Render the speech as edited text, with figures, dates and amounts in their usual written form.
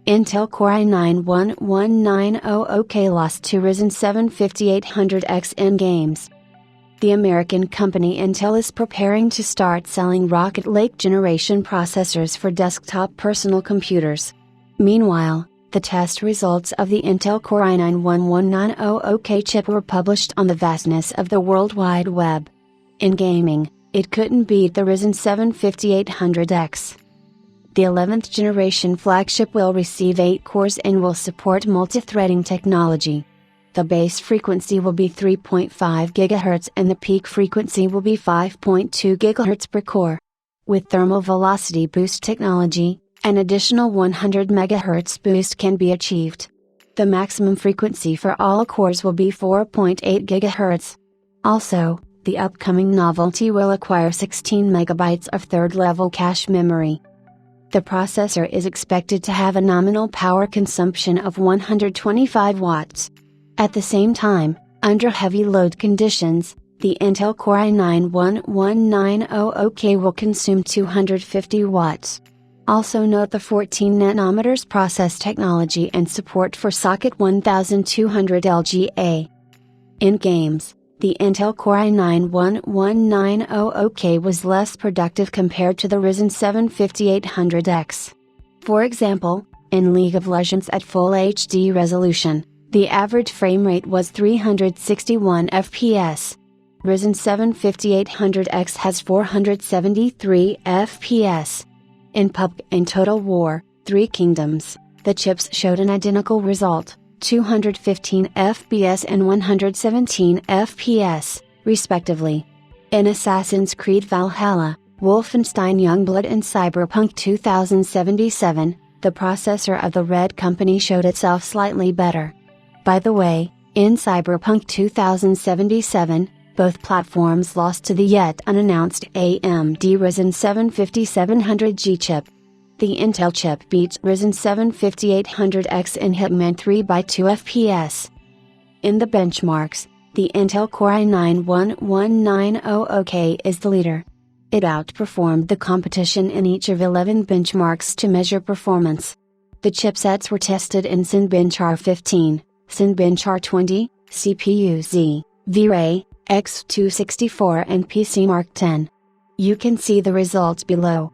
Intel Core i9-11900K lost to Ryzen 7 5800X in games. The American company Intel is preparing to start selling Rocket Lake generation processors for desktop personal computers. Meanwhile, the test results of the Intel Core i9-11900K chip were published on the vastness of the World Wide Web. In gaming, it couldn't beat the Ryzen 7 5800X. The 11th generation flagship will receive 8 cores and will support multi-threading technology. The base frequency will be 3.5 GHz and the peak frequency will be 5.2 GHz per core. With thermal velocity boost technology, an additional 100 MHz boost can be achieved. The maximum frequency for all cores will be 4.8 GHz. Also, the upcoming novelty will acquire 16 MB of third-level cache memory. The processor is expected to have a nominal power consumption of 125 watts. At the same time, under heavy load conditions, the Intel Core i9-11900K will consume 250 watts. Also note the 14 nanometers process technology and support for socket 1200 LGA. In games, the Intel Core i9-11900K was less productive compared to the Ryzen 7 5800X. For example, in League of Legends at full HD resolution, the average frame rate was 361 FPS. Ryzen 7 5800X has 473 FPS. In PUBG and Total War: Three Kingdoms, the chips showed an identical result. 215 FPS and 117 FPS, respectively. In Assassin's Creed Valhalla, Wolfenstein Youngblood and Cyberpunk 2077, the processor of the Red Company showed itself slightly better. By the way, in Cyberpunk 2077, both platforms lost to the yet unannounced AMD Ryzen 7 5700G chip. The Intel chip beats Ryzen 7 5800X in Hitman 3 by 2 FPS. In the benchmarks, the Intel Core i9-11900K is the leader. It outperformed the competition in each of 11 benchmarks to measure performance. The chipsets were tested in Cinebenchmark 15, Cinebenchmark 20, CPU-Z, V-Ray, X264 and PCMark 10. You can see the results below.